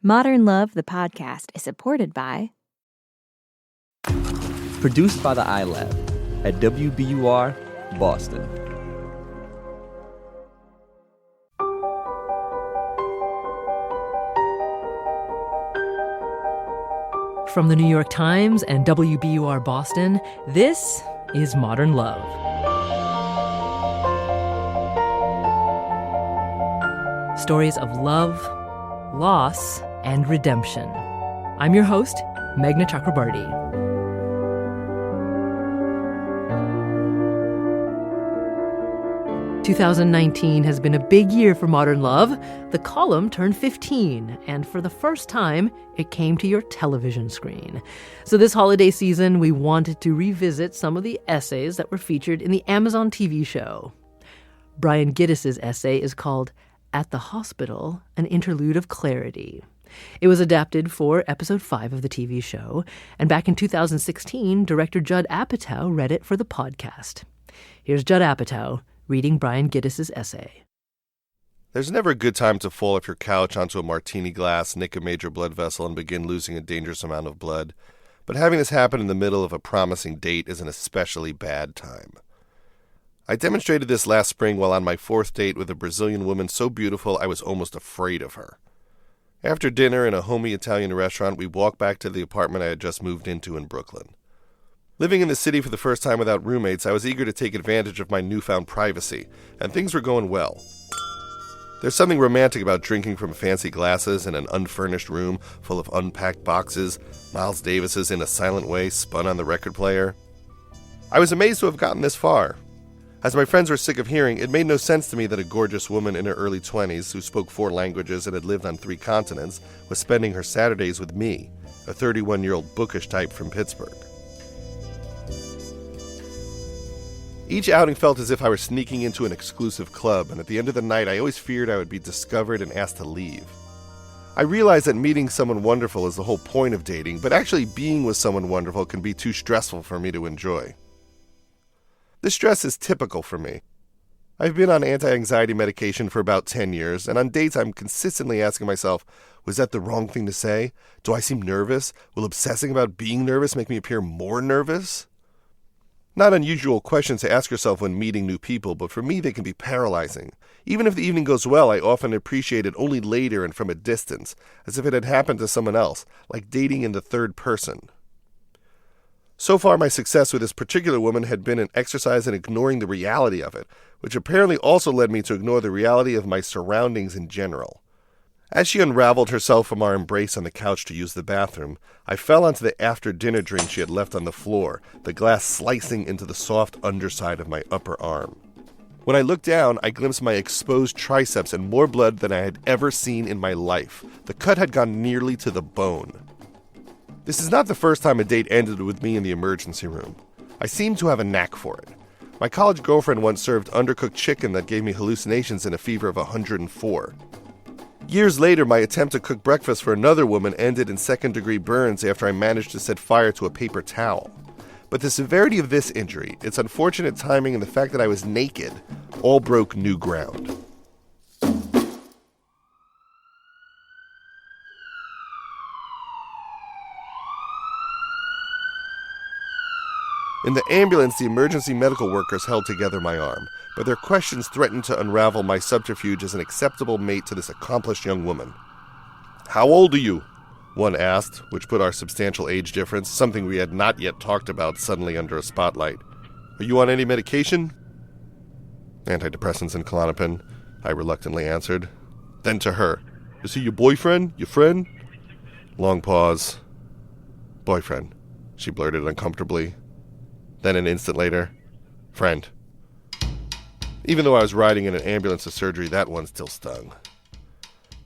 Modern Love, the podcast, is supported by... Produced by the iLab at WBUR, Boston. From the New York Times and WBUR Boston, this is Modern Love. Stories of love, loss, and redemption. I'm your host, Meghna Chakrabarty. 2019 has been a big year for Modern Love. The column turned 15, and for the first time, it came to your television screen. So this holiday season, we wanted to revisit some of the essays that were featured in the Amazon TV show. Brian Giddis's essay is called At the Hospital, an Interlude of Clarity. It was adapted for episode 5 of the TV show, and back in 2016, director Judd Apatow read it for the podcast. Here's Judd Apatow reading Brian Giddis's essay. There's never a good time to fall off your couch onto a martini glass, nick a major blood vessel, and begin losing a dangerous amount of blood. But having this happen in the middle of a promising date is an especially bad time. I demonstrated this last spring while on my 4th date with a Brazilian woman so beautiful I was almost afraid of her. After dinner in a homey Italian restaurant, we walked back to the apartment I had just moved into in Brooklyn. Living in the city for the first time without roommates, I was eager to take advantage of my newfound privacy, and things were going well. There's something romantic about drinking from fancy glasses in an unfurnished room full of unpacked boxes, Miles Davis's In a Silent Way spun on the record player. I was amazed to have gotten this far. As my friends were sick of hearing, it made no sense to me that a gorgeous woman in her early 20s who spoke 4 languages and had lived on 3 continents was spending her Saturdays with me, a 31-year-old bookish type from Pittsburgh. Each outing felt as if I were sneaking into an exclusive club, and at the end of the night I always feared I would be discovered and asked to leave. I realized that meeting someone wonderful is the whole point of dating, but actually being with someone wonderful can be too stressful for me to enjoy. This stress is typical for me. I've been on anti-anxiety medication for about 10 years, and on dates I'm consistently asking myself, was that the wrong thing to say? Do I seem nervous? Will obsessing about being nervous make me appear more nervous? Not unusual questions to ask yourself when meeting new people, but for me they can be paralyzing. Even if the evening goes well, I often appreciate it only later and from a distance, as if it had happened to someone else, like dating in the third person. So far, my success with this particular woman had been an exercise in ignoring the reality of it, which apparently also led me to ignore the reality of my surroundings in general. As she unraveled herself from our embrace on the couch to use the bathroom, I fell onto the after-dinner drink she had left on the floor, the glass slicing into the soft underside of my upper arm. When I looked down, I glimpsed my exposed triceps and more blood than I had ever seen in my life. The cut had gone nearly to the bone. This is not the first time a date ended with me in the emergency room. I seem to have a knack for it. My college girlfriend once served undercooked chicken that gave me hallucinations in a fever of 104. Years later, my attempt to cook breakfast for another woman ended in second-degree burns after I managed to set fire to a paper towel. But the severity of this injury, its unfortunate timing, and the fact that I was naked all broke new ground. In the ambulance, the emergency medical workers held together my arm, but their questions threatened to unravel my subterfuge as an acceptable mate to this accomplished young woman. "How old are you?" one asked, which put our substantial age difference, something we had not yet talked about, suddenly under a spotlight. "Are you on any medication?" "Antidepressants and Klonopin," I reluctantly answered. Then to her, "Is he your boyfriend? Your friend?" Long pause. "Boyfriend," she blurted uncomfortably. Then an instant later, "Friend." Even though I was riding in an ambulance to surgery, that one still stung.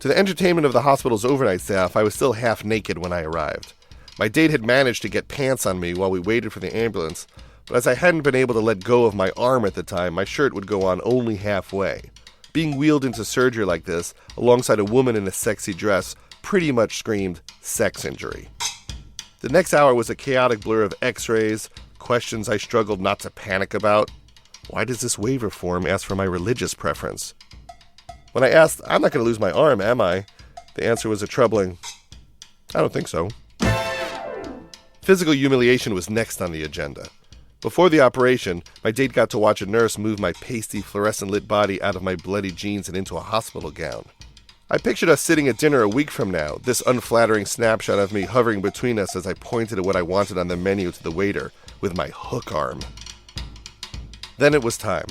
To the entertainment of the hospital's overnight staff, I was still half naked when I arrived. My date had managed to get pants on me while we waited for the ambulance, but as I hadn't been able to let go of my arm at the time, my shirt would go on only halfway. Being wheeled into surgery like this, alongside a woman in a sexy dress, pretty much screamed sex injury. The next hour was a chaotic blur of x-rays, questions I struggled not to panic about. Why does this waiver form ask for my religious preference? When I asked, "I'm not going to lose my arm, am I?" The answer was a troubling, I don't think so. Physical humiliation was next on the agenda. Before the operation, my date got to watch a nurse move my pasty, fluorescent-lit body out of my bloody jeans and into a hospital gown. I pictured us sitting at dinner a week from now, this unflattering snapshot of me hovering between us as I pointed at what I wanted on the menu to the waiter with my hook arm. Then it was time.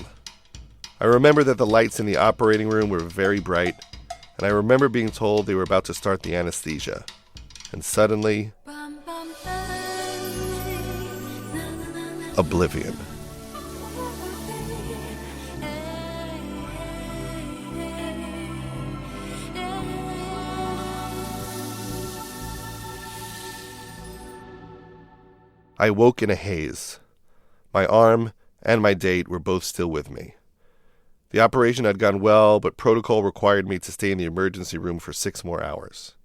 I remember that the lights in the operating room were very bright, and I remember being told they were about to start the anesthesia. And suddenly, oblivion. I woke in a haze. My arm and my date were both still with me. The operation had gone well, but protocol required me to stay in the emergency room for 6 more hours.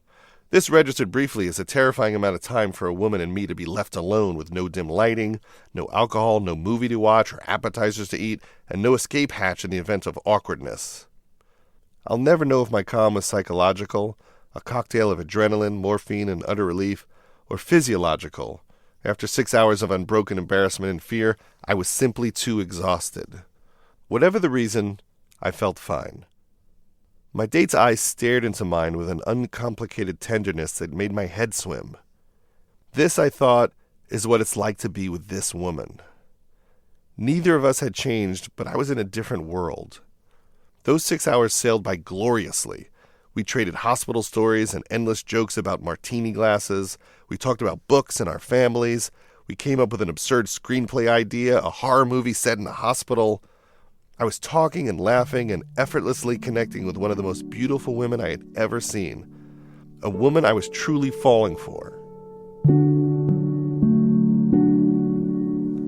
This registered briefly as a terrifying amount of time for a woman and me to be left alone with no dim lighting, no alcohol, no movie to watch or appetizers to eat, and no escape hatch in the event of awkwardness. I'll never know if my calm was psychological, a cocktail of adrenaline, morphine, and utter relief, or physiological. After 6 hours of unbroken embarrassment and fear, I was simply too exhausted. Whatever the reason, I felt fine. My date's eyes stared into mine with an uncomplicated tenderness that made my head swim. This, I thought, is what it's like to be with this woman. Neither of us had changed, but I was in a different world. Those 6 hours sailed by gloriously. We traded hospital stories and endless jokes about martini glasses. We talked about books and our families. We came up with an absurd screenplay idea, a horror movie set in a hospital. I was talking and laughing and effortlessly connecting with one of the most beautiful women I had ever seen. A woman I was truly falling for.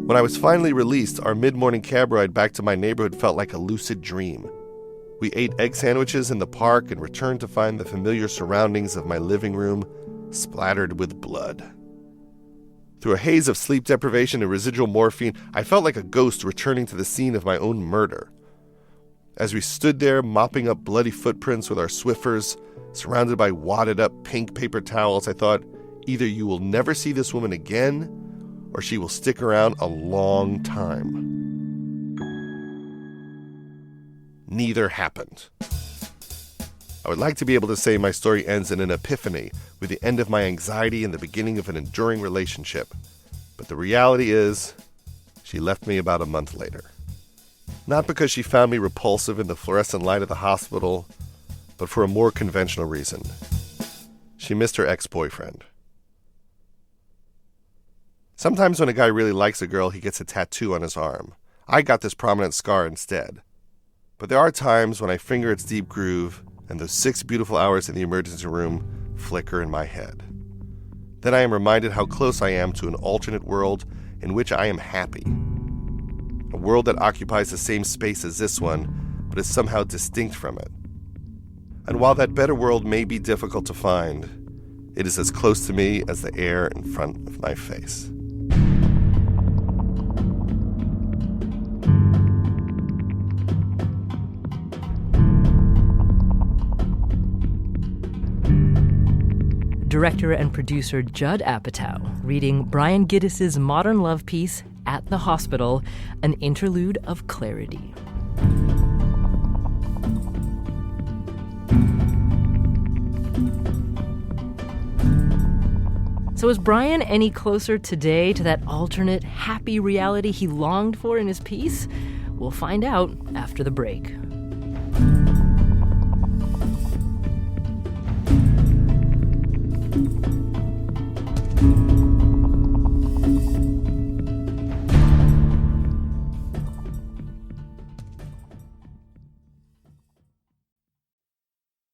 When I was finally released, our mid-morning cab ride back to my neighborhood felt like a lucid dream. We ate egg sandwiches in the park and returned to find the familiar surroundings of my living room splattered with blood. Through a haze of sleep deprivation and residual morphine, I felt like a ghost returning to the scene of my own murder. As we stood there mopping up bloody footprints with our Swiffers, surrounded by wadded-up pink paper towels, I thought, either you will never see this woman again, or she will stick around a long time. Neither happened. I would like to be able to say my story ends in an epiphany, with the end of my anxiety and the beginning of an enduring relationship. But the reality is, she left me about a month later. Not because she found me repulsive in the fluorescent light of the hospital, but for a more conventional reason. She missed her ex-boyfriend. Sometimes when a guy really likes a girl, he gets a tattoo on his arm. I got this prominent scar instead. But there are times when I finger its deep groove, and those 6 beautiful hours in the emergency room flicker in my head. Then I am reminded how close I am to an alternate world in which I am happy. A world that occupies the same space as this one, but is somehow distinct from it. And while that better world may be difficult to find, it is as close to me as the air in front of my face. Director and producer Judd Apatow reading Brian Giddis's modern love piece, At the Hospital, an interlude of clarity. So is Brian any closer today to that alternate, happy reality he longed for in his piece? We'll find out after the break.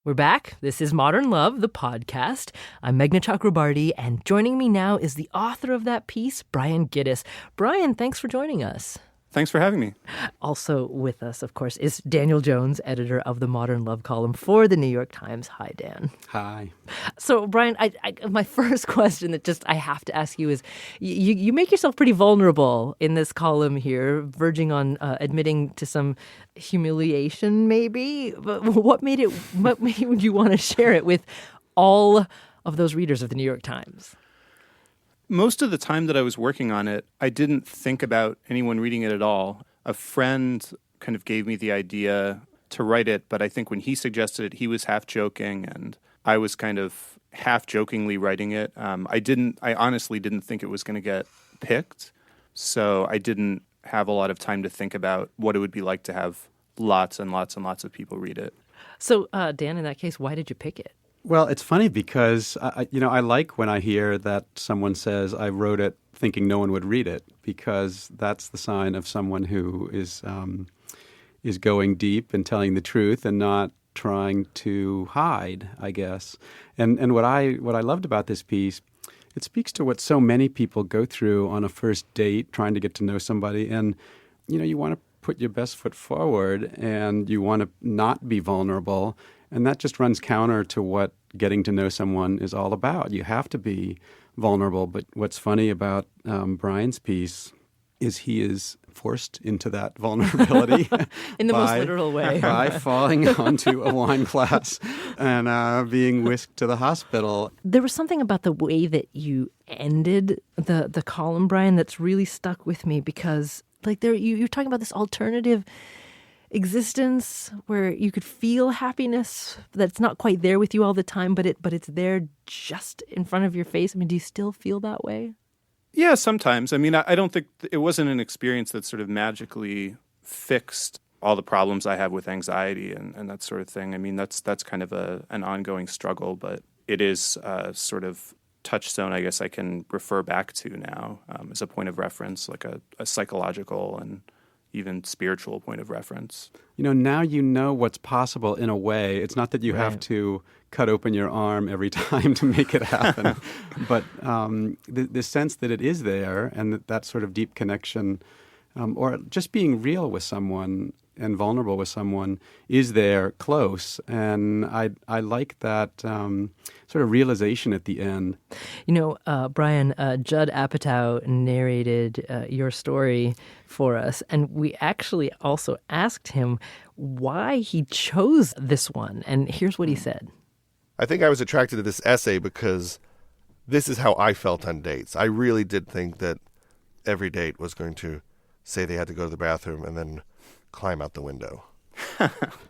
We're back. This is Modern Love, the podcast. I'm Meghna Chakrabarty, and joining me now is the author of that piece, Brian Giddis. Brian, thanks for joining us. Thanks for having me. Also with us, of course, is Daniel Jones, editor of the Modern Love column for the New York Times. Hi, Dan. Hi. So, Brian, my first question that just I have to ask you is, you make yourself pretty vulnerable in this column here, verging on admitting to some humiliation, maybe. But what made you want to share it with all of those readers of the New York Times? Most of the time that I was working on it, I didn't think about anyone reading it at all. A friend kind of gave me the idea to write it, but I think when he suggested it, he was half joking, and I was kind of half jokingly writing it. I honestly didn't think it was going to get picked, so I didn't have a lot of time to think about what it would be like to have lots and lots and lots of people read it. So, Dan, in that case, why did you pick it? Well, it's funny because, I like when I hear that someone says, I wrote it thinking no one would read it, because that's the sign of someone who is going deep and telling the truth and not trying to hide, I guess. And what I loved about this piece, it speaks to what so many people go through on a first date, trying to get to know somebody. And, you want to put your best foot forward and you want to not be vulnerable. And that just runs counter to what getting to know someone is all about. You have to be vulnerable. But what's funny about Brian's piece is he is forced into that vulnerability. In the most literal way. By falling onto a wine glass and being whisked to the hospital. There was something about the way that you ended the column, Brian, that's really stuck with me, because you're talking about this alternative existence where you could feel happiness that's not quite there with you all the time, but it's there just in front of your face. I mean, do you still feel that way? Yeah, sometimes. I mean, I don't think it wasn't an experience that sort of magically fixed all the problems I have with anxiety and that sort of thing. I mean, that's kind of an ongoing struggle, but it is a sort of touchstone, I guess, I can refer back to now as a point of reference, like a psychological and even spiritual point of reference. Now you know what's possible in a way. It's not that you have to cut open your arm every time to make it happen, but the sense that it is there and that sort of deep connection, or just being real with someone and vulnerable with someone is there close. And I like that sort of realization at the end. Brian, Judd Apatow narrated your story for us, and we actually also asked him why he chose this one. And here's what he said. I think I was attracted to this essay because this is how I felt on dates. I really did think that every date was going to say they had to go to the bathroom and then climb out the window.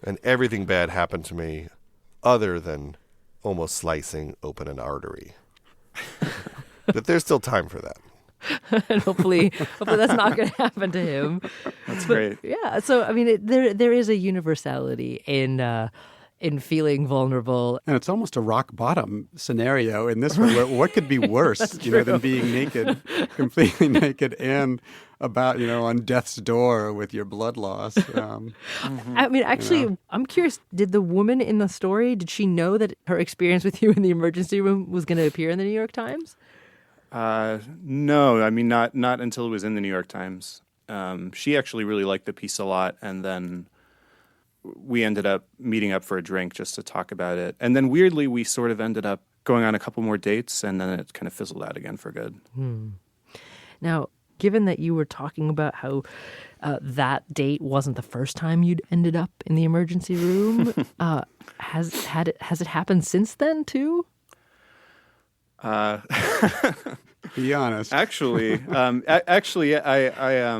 And everything bad happened to me other than almost slicing open an artery. But there's still time for that. And hopefully that's not going to happen to him. That's great. Yeah. So, I mean, there is a universality in feeling vulnerable. And it's almost a rock bottom scenario in this one. What could be worse, than being naked, completely naked, and about, on death's door with your blood loss. I mean, actually, I'm curious, did the woman in the story, did she know that her experience with you in the emergency room was going to appear in the New York Times? No, I mean, not until it was in the New York Times. She actually really liked the piece a lot, and then we ended up meeting up for a drink just to talk about it. And then weirdly, we sort of ended up going on a couple more dates, and then it kind of fizzled out again for good. Now, given that you were talking about how that date wasn't the first time you'd ended up in the emergency room, has it happened since then too? Be honest. Actually, I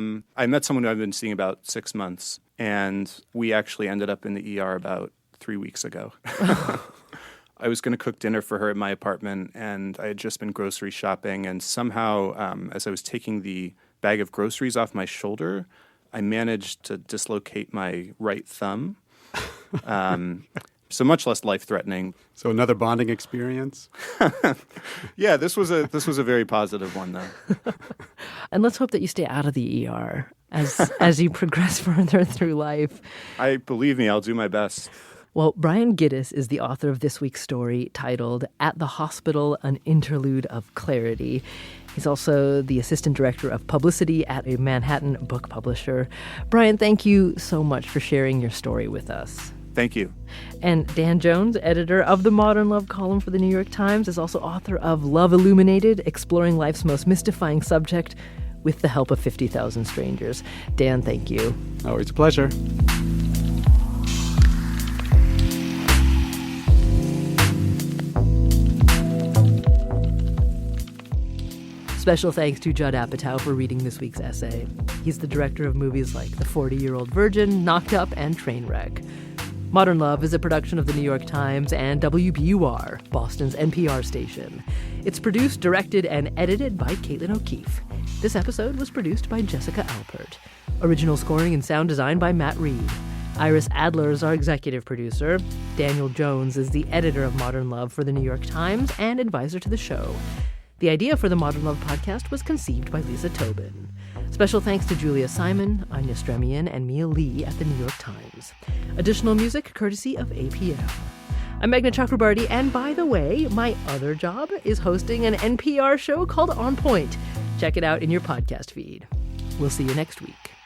met someone who I've been seeing about 6 months, and we actually ended up in the ER about 3 weeks ago. I was going to cook dinner for her at my apartment, and I had just been grocery shopping, and somehow, as I was taking the bag of groceries off my shoulder, I managed to dislocate my right thumb. So much less life-threatening. So another bonding experience? Yeah, this was a very positive one, though. And let's hope that you stay out of the ER as you progress further through life. Believe me, I'll do my best. Well, Brian Gittes is the author of this week's story titled At the Hospital, an Interlude of Clarity. He's also the assistant director of publicity at a Manhattan book publisher. Brian, thank you so much for sharing your story with us. Thank you. And Dan Jones, editor of the Modern Love column for the New York Times, is also author of Love Illuminated, Exploring Life's Most Mystifying Subject with the help of 50,000 strangers. Dan, thank you. Always a pleasure. Special thanks to Judd Apatow for reading this week's essay. He's the director of movies like The 40-Year-Old Virgin, Knocked Up, and Trainwreck. Modern Love is a production of the New York Times and WBUR, Boston's NPR station. It's produced, directed, and edited by Caitlin O'Keefe. This episode was produced by Jessica Alpert. Original scoring and sound design by Matt Reed. Iris Adler is our executive producer. Daniel Jones is the editor of Modern Love for the New York Times and advisor to the show. The idea for the Modern Love podcast was conceived by Lisa Tobin. Special thanks to Julia Simon, Anya Stremian, and Mia Lee at the New York Times. Additional music courtesy of APM. I'm Meghna Chakrabarti, and by the way, my other job is hosting an NPR show called On Point. Check it out in your podcast feed. We'll see you next week.